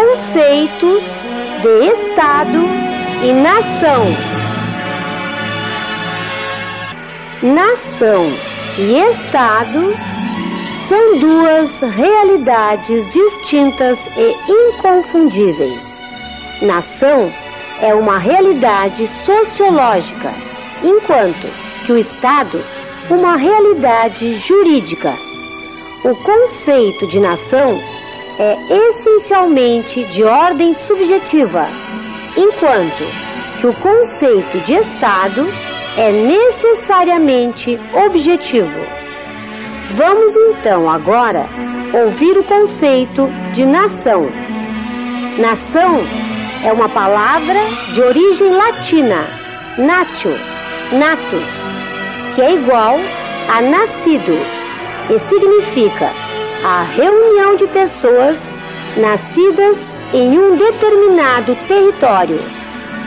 conceitos de Estado e nação. Nação e Estado são duas realidades distintas e inconfundíveis. Nação é uma realidade sociológica, enquanto que o Estado uma realidade jurídica. O conceito de nação é essencialmente de ordem subjetiva, enquanto que o conceito de Estado é necessariamente objetivo. Vamos então agora ouvir o conceito de nação. Nação é uma palavra de origem latina, natio, natus, que é igual a nascido e significa a reunião de pessoas nascidas em um determinado território,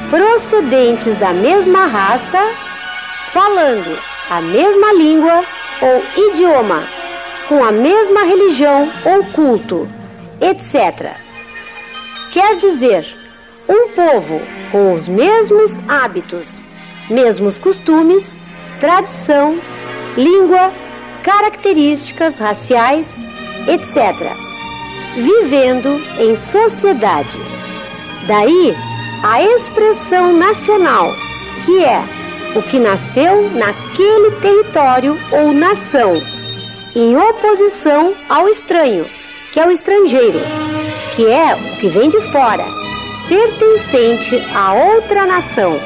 procedentes da mesma raça, falando a mesma língua ou idioma, com a mesma religião ou culto, etc. Quer dizer, um povo com os mesmos hábitos, mesmos costumes, tradição, língua, características raciais, etc., vivendo em sociedade. Daí a expressão nacional, que é o que nasceu naquele território ou nação, em oposição ao estranho, que é o estrangeiro, que é o que vem de fora, pertencente a outra nação.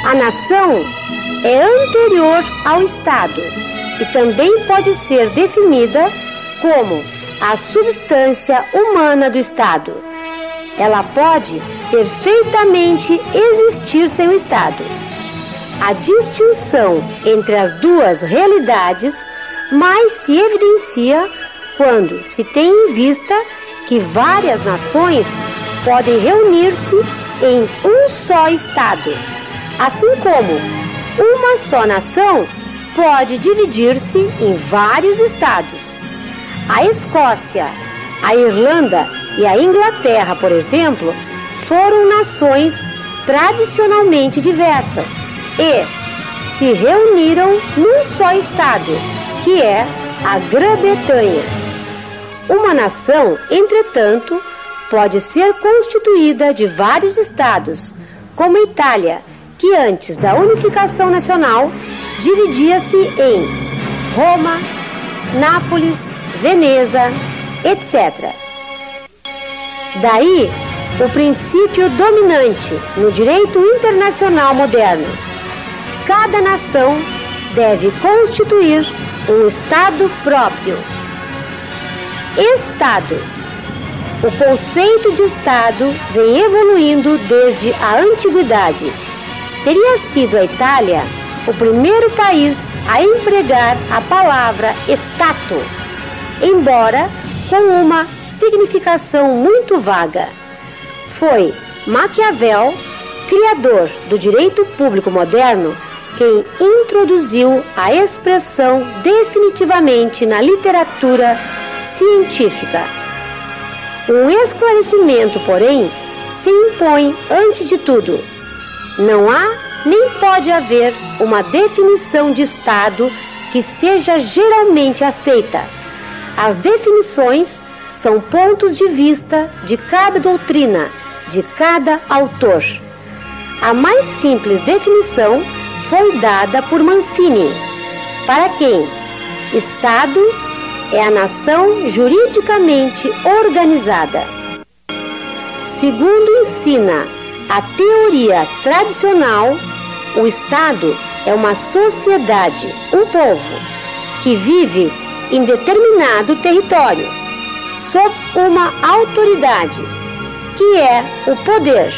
A nação é anterior ao Estado e também pode ser definida como a substância humana do Estado. Ela pode perfeitamente existir sem o Estado. A distinção entre as duas realidades mais se evidencia quando se tem em vista que várias nações podem reunir-se em um só Estado, assim como uma só nação pode dividir-se em vários estados. A Escócia, a Irlanda e a Inglaterra, por exemplo, foram nações tradicionalmente diversas e se reuniram num só estado, que é a Grã-Bretanha. Uma nação, entretanto, pode ser constituída de vários estados, como a Itália, que antes da unificação nacional dividia-se em Roma, Nápoles, Veneza, etc. Daí o princípio dominante no direito internacional moderno. Cada nação deve constituir um Estado próprio. Estado. O conceito de Estado vem evoluindo desde a antiguidade. Teria sido a Itália o primeiro país a empregar a palavra Stato, embora com uma significação muito vaga. Foi Maquiavel, criador do direito público moderno, quem introduziu a expressão definitivamente na literatura científica. Um esclarecimento, porém, se impõe antes de tudo. Não há nem pode haver uma definição de Estado que seja geralmente aceita. As definições são pontos de vista de cada doutrina, de cada autor. A mais simples definição foi dada por Mancini, para quem Estado é a nação juridicamente organizada. Segundo ensina a teoria tradicional, o Estado é uma sociedade, um povo, que vive em determinado território, sob uma autoridade, que é o poder.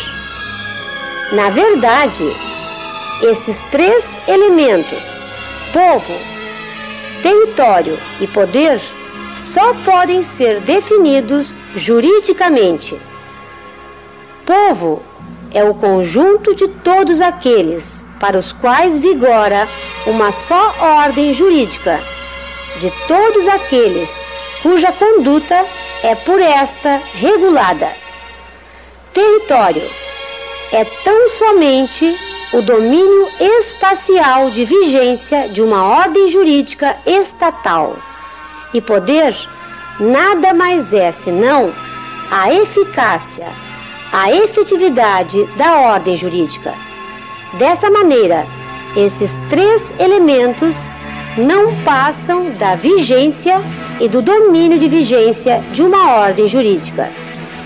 Na verdade, esses três elementos, povo, território e poder, só podem ser definidos juridicamente. Povo é o conjunto de todos aqueles para os quais vigora uma só ordem jurídica, de todos aqueles cuja conduta é por esta regulada. Território é tão somente o domínio espacial de vigência de uma ordem jurídica estatal. E poder nada mais é senão a eficácia, a efetividade da ordem jurídica. Dessa maneira, esses três elementos não passam da vigência e do domínio de vigência de uma ordem jurídica.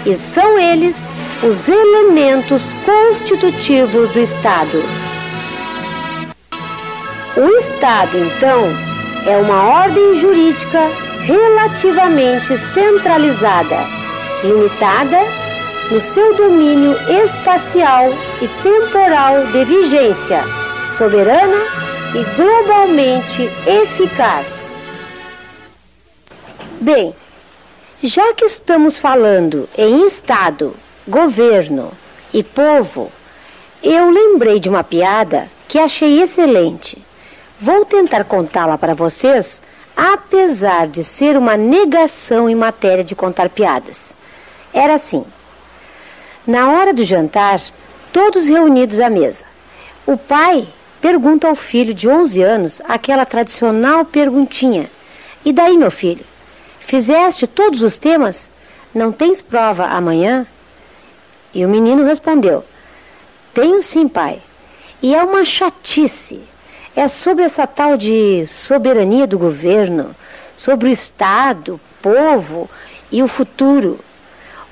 E são eles os elementos constitutivos do Estado. O Estado, então, é uma ordem jurídica relativamente centralizada, limitada no seu domínio espacial e temporal de vigência, soberana e globalmente eficaz. Bem, já que estamos falando em Estado, governo e povo, eu lembrei de uma piada que achei excelente. Vou tentar contá-la para vocês, apesar de ser uma negação em matéria de contar piadas. Era assim: na hora do jantar, todos reunidos à mesa, o pai pergunta ao filho de 11 anos aquela tradicional perguntinha: e daí, meu filho? Fizeste todos os temas? Não tens prova amanhã? E o menino respondeu: tenho sim, pai. E é uma chatice. É sobre essa tal de soberania do governo, sobre o Estado, o povo e o futuro.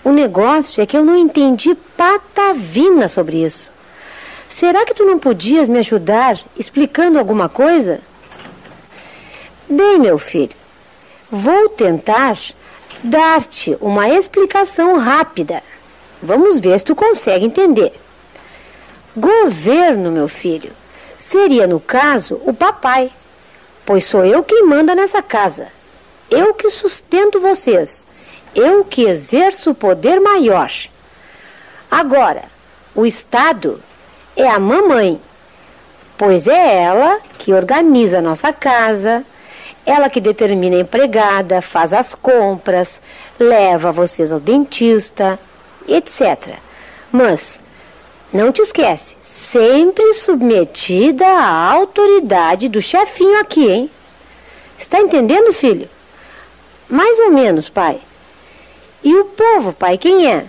O negócio é que eu não entendi patavina sobre isso. Será que tu não podias me ajudar explicando alguma coisa? Bem, meu filho, vou tentar dar-te uma explicação rápida. Vamos ver se tu consegue entender. Governo, meu filho, seria, no caso, o papai, pois sou eu quem manda nessa casa. Eu que sustento vocês. Eu que exerço o poder maior. Agora, o Estado é a mamãe, pois é ela que organiza a nossa casa, ela que determina a empregada, faz as compras, leva vocês ao dentista, etc. Mas, não te esquece, sempre submetida à autoridade do chefinho aqui, hein? Está entendendo, filho? Mais ou menos, pai. E o povo, pai, quem é?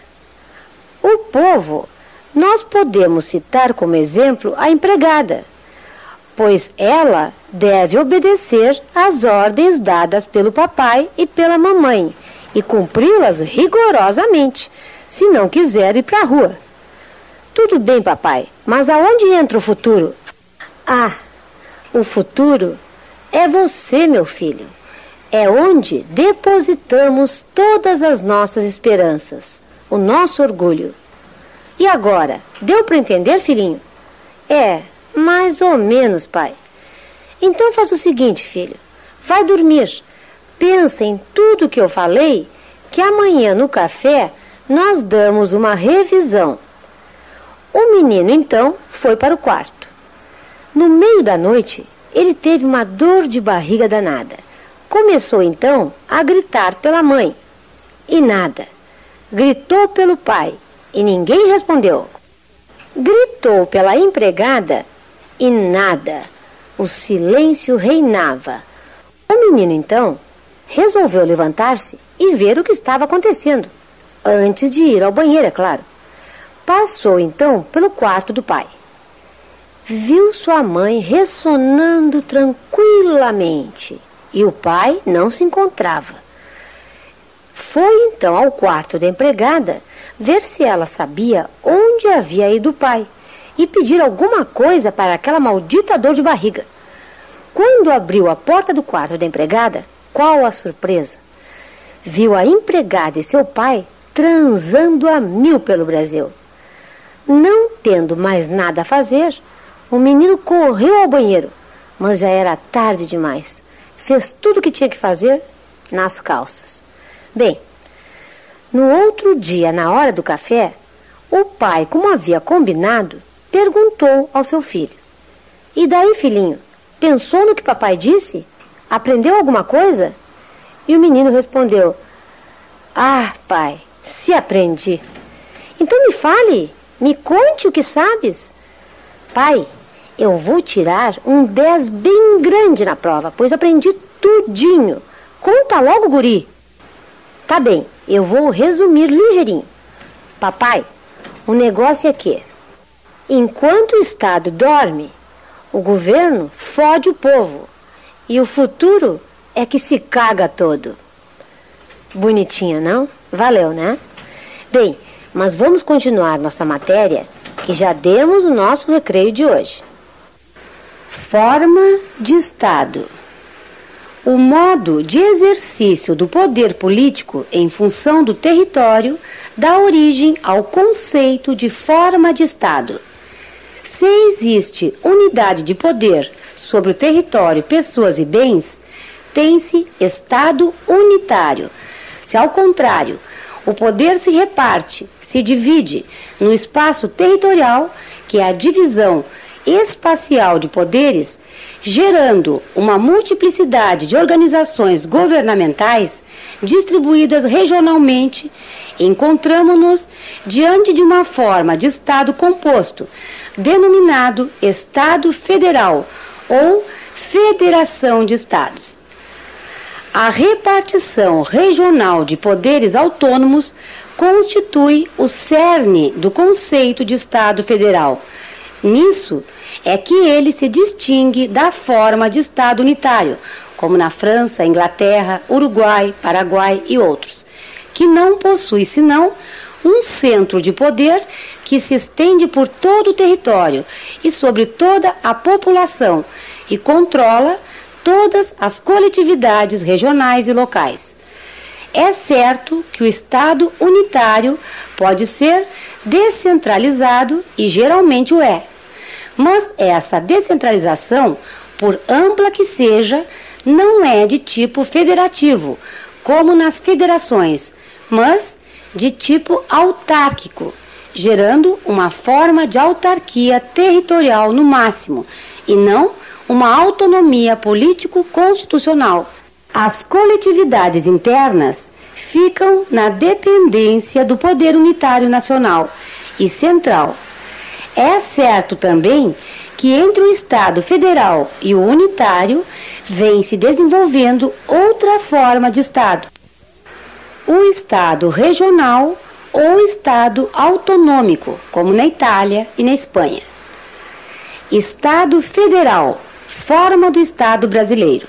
O povo, nós podemos citar como exemplo a empregada, pois ela deve obedecer às ordens dadas pelo papai e pela mamãe e cumpri-las rigorosamente, se não quiser ir para a rua. Tudo bem, papai, mas aonde entra o futuro? Ah, o futuro é você, meu filho. É onde depositamos todas as nossas esperanças, o nosso orgulho. E agora, deu para entender, filhinho? É, mais ou menos, pai. Então faz o seguinte, filho. Vai dormir. Pensa em tudo que eu falei, que amanhã no café nós damos uma revisão. O menino, então, foi para o quarto. No meio da noite, ele teve uma dor de barriga danada. Começou, então, a gritar pela mãe. E nada. Gritou pelo pai. E ninguém respondeu. Gritou pela empregada. E nada. O silêncio reinava. O menino, então, resolveu levantar-se e ver o que estava acontecendo. Antes de ir ao banheiro, é claro. Passou, então, pelo quarto do pai. Viu sua mãe ressonando tranquilamente. E o pai não se encontrava. Foi, então, ao quarto da empregada ver se ela sabia onde havia ido o pai e pedir alguma coisa para aquela maldita dor de barriga. Quando abriu a porta do quarto da empregada, qual a surpresa? Viu a empregada e seu pai transando a mil pelo Brasil. Não tendo mais nada a fazer, o menino correu ao banheiro, mas já era tarde demais. Fez tudo o que tinha que fazer nas calças. Bem, no outro dia, na hora do café, o pai, como havia combinado, perguntou ao seu filho: e daí, filhinho, pensou no que papai disse? Aprendeu alguma coisa? E o menino respondeu: Ah, pai, se aprendi. Então me fale, me conte o que sabes. Pai, eu vou tirar um 10 bem grande na prova, pois aprendi tudinho. Conta logo, guri. Tá bem, eu vou resumir ligeirinho. Papai, o negócio é que, enquanto o Estado dorme, o governo fode o povo. E o futuro é que se caga todo. Bonitinha, não? Valeu, né? Bem, mas vamos continuar nossa matéria, que já demos o nosso recreio de hoje. Forma de Estado. O modo de exercício do poder político em função do território dá origem ao conceito de forma de Estado. Se existe unidade de poder sobre o território, pessoas e bens, tem-se Estado unitário. Se, ao contrário, o poder se reparte, se divide no espaço territorial, que é a divisão espacial de poderes, gerando uma multiplicidade de organizações governamentais distribuídas regionalmente, encontramo-nos diante de uma forma de Estado composto, denominado Estado Federal ou Federação de Estados. A repartição regional de poderes autônomos constitui o cerne do conceito de Estado Federal. Nisso é que ele se distingue da forma de Estado unitário, como na França, Inglaterra, Uruguai, Paraguai e outros, que não possui senão um centro de poder que se estende por todo o território e sobre toda a população e controla todas as coletividades regionais e locais. É certo que o Estado unitário pode ser descentralizado e geralmente o é. Mas essa descentralização, por ampla que seja, não é de tipo federativo, como nas federações, mas de tipo autárquico, gerando uma forma de autarquia territorial no máximo, e não uma autonomia político-constitucional. As coletividades internas ficam na dependência do poder unitário nacional e central. É certo também que entre o Estado federal e o unitário vem se desenvolvendo outra forma de Estado, o Estado regional ou Estado autonômico, como na Itália e na Espanha. Estado federal, forma do Estado brasileiro.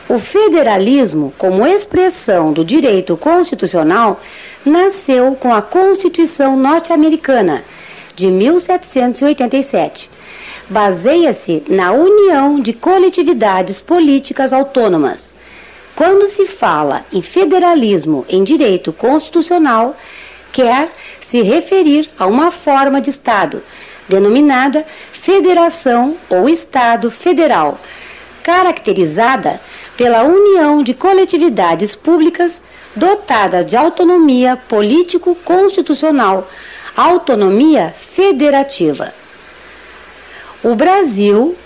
O federalismo, como expressão do direito constitucional, nasceu com a Constituição norte-americana de 1787. Baseia-se na união de coletividades políticas autônomas. Quando se fala em federalismo em direito constitucional, quer se referir a uma forma de Estado, denominada Federação ou Estado Federal, caracterizada pela união de coletividades públicas dotadas de autonomia político-constitucional, autonomia federativa. O Brasil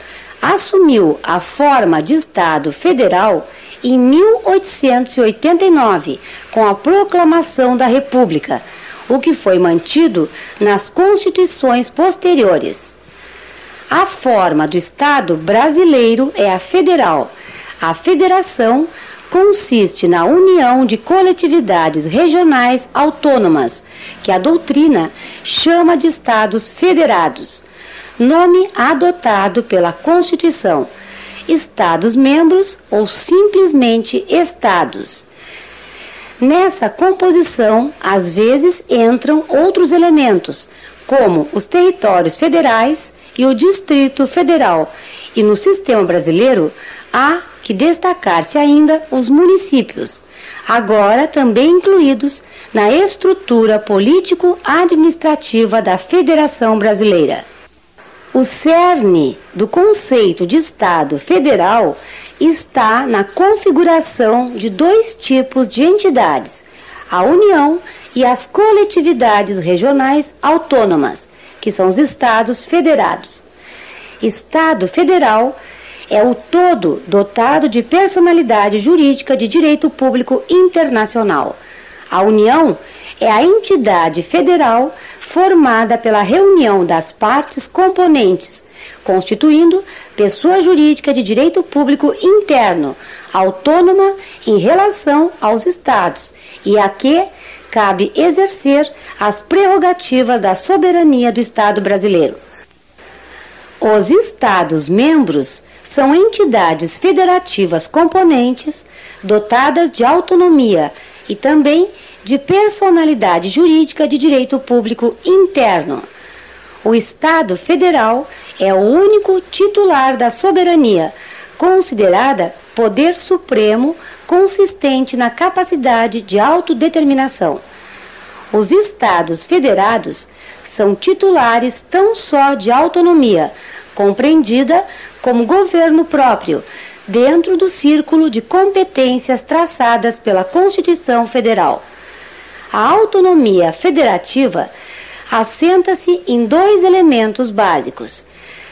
assumiu a forma de Estado federal em 1889, com a proclamação da República, o que foi mantido nas constituições posteriores. A forma do Estado brasileiro é a federal. A federação consiste na união de coletividades regionais autônomas, que a doutrina chama de Estados Federados, nome adotado pela Constituição, Estados-membros ou simplesmente Estados. Nessa composição, às vezes, entram outros elementos, como os territórios federais e o Distrito Federal, e no sistema brasileiro há que destacar-se ainda os municípios, agora também incluídos na estrutura político-administrativa da Federação Brasileira. O cerne do conceito de Estado federal está na configuração de dois tipos de entidades, a União e as coletividades regionais autônomas, que são os Estados federados. Estado federal é o todo dotado de personalidade jurídica de direito público internacional. A União é a entidade federal formada pela reunião das partes componentes, constituindo pessoa jurídica de direito público interno, autônoma em relação aos Estados, e a que cabe exercer as prerrogativas da soberania do Estado brasileiro. Os Estados-membros são entidades federativas componentes dotadas de autonomia e também de personalidade jurídica de direito público interno. O Estado Federal é o único titular da soberania, considerada poder supremo consistente na capacidade de autodeterminação. Os Estados federados são titulares tão só de autonomia, compreendida como governo próprio, dentro do círculo de competências traçadas pela Constituição Federal. A autonomia federativa assenta-se em dois elementos básicos: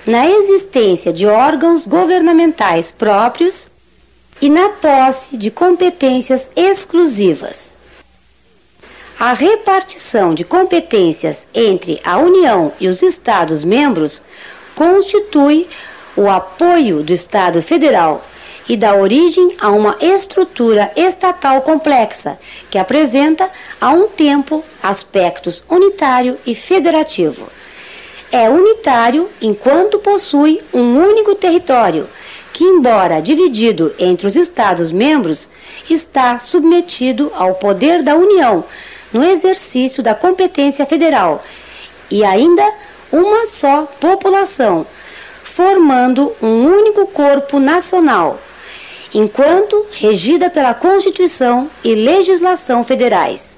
na existência de órgãos governamentais próprios e na posse de competências exclusivas. A repartição de competências entre a União e os Estados-membros constitui o apoio do Estado Federal e dá origem a uma estrutura estatal complexa, que apresenta, a um tempo, aspectos unitário e federativo. É unitário enquanto possui um único território, que, embora dividido entre os Estados-membros, está submetido ao poder da União no exercício da competência federal, e ainda uma só população, formando um único corpo nacional, enquanto regida pela Constituição e legislação federais.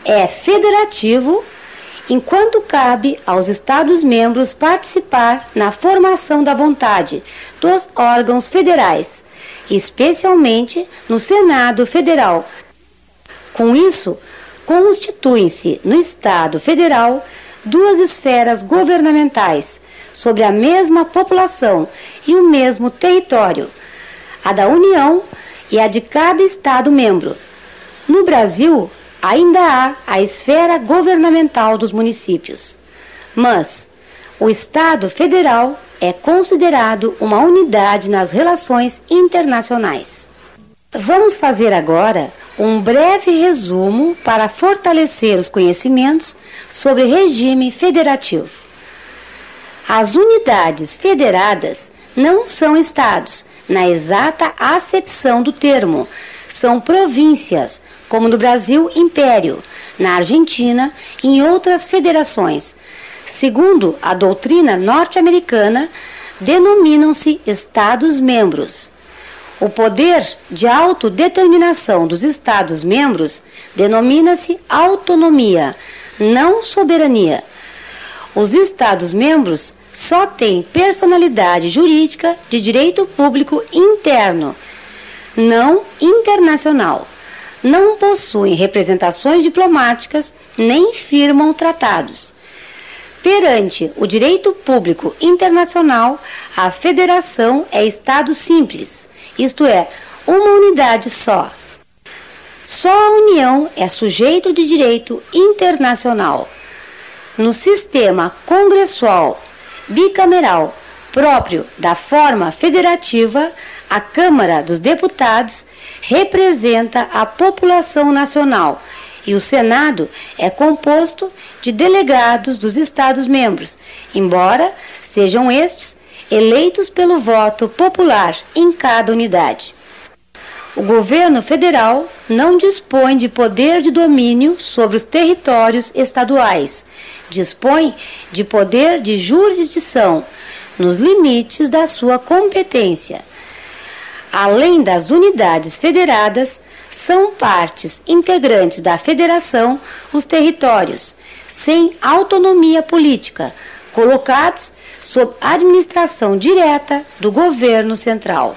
É federativo enquanto cabe aos Estados-membros participar na formação da vontade dos órgãos federais, especialmente no Senado Federal. Com isso, constituem-se no Estado Federal duas esferas governamentais sobre a mesma população e o mesmo território, a da União e a de cada Estado-membro. No Brasil, ainda há a esfera governamental dos municípios, mas o Estado Federal é considerado uma unidade nas relações internacionais. Vamos fazer agora um breve resumo para fortalecer os conhecimentos sobre regime federativo. As unidades federadas não são estados, na exata acepção do termo. São províncias, como no Brasil, império, na Argentina e em outras federações. Segundo a doutrina norte-americana, denominam-se Estados-membros. O poder de autodeterminação dos Estados-membros denomina-se autonomia, não soberania. Os Estados-membros só têm personalidade jurídica de direito público interno, não internacional. Não possuem representações diplomáticas nem firmam tratados. Perante o direito público internacional, a federação é Estado simples, isto é, uma unidade só. Só a União é sujeito de direito internacional. No sistema congressual bicameral próprio da forma federativa, a Câmara dos Deputados representa a população nacional e o Senado é composto de delegados dos Estados-membros, embora sejam estes eleitos pelo voto popular em cada unidade. O governo federal não dispõe de poder de domínio sobre os territórios estaduais, dispõe de poder de jurisdição nos limites da sua competência. Além das unidades federadas, são partes integrantes da federação os territórios, sem autonomia política, colocados sob administração direta do governo central.